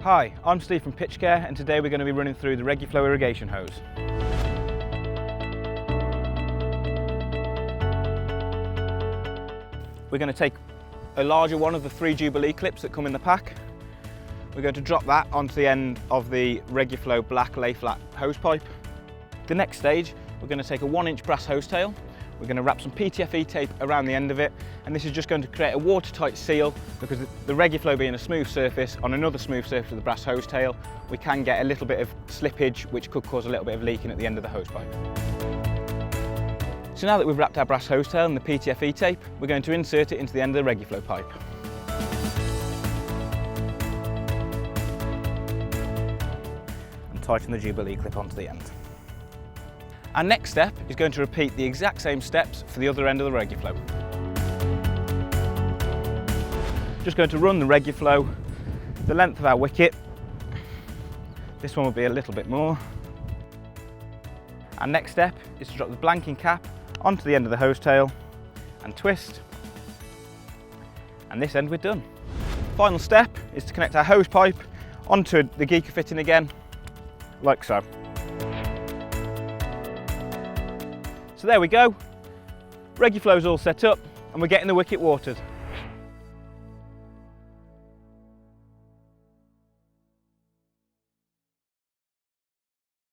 Hi, I'm Steve from Pitchcare, and today we're going to be running through the Reguflow irrigation hose. We're going to take a larger one of the 3 Jubilee clips that come in the pack. We're going to drop that onto the end of the Reguflow black layflat hose pipe. The next stage, we're going to take a 1-inch brass hose tail. We're going to wrap some PTFE tape around the end of it, and this is just going to create a watertight seal, because the Reguflow being a smooth surface, on another smooth surface of the brass hose tail, we can get a little bit of slippage which could cause a little bit of leaking at the end of the hose pipe. So now that we've wrapped our brass hose tail and the PTFE tape, we're going to insert it into the end of the Reguflow pipe. And tighten the Jubilee clip onto the end. Our next step is going to repeat the exact same steps for the other end of the Reguflow. Just going to run the Reguflow the length of our wicket. This one will be a little bit more. Our next step is to drop the blanking cap onto the end of the hose tail and twist. And this end we're done. Final step is to connect our hose pipe onto the geeker fitting again, like so. So there we go, Reguflow's all set up and we're getting the wicket watered.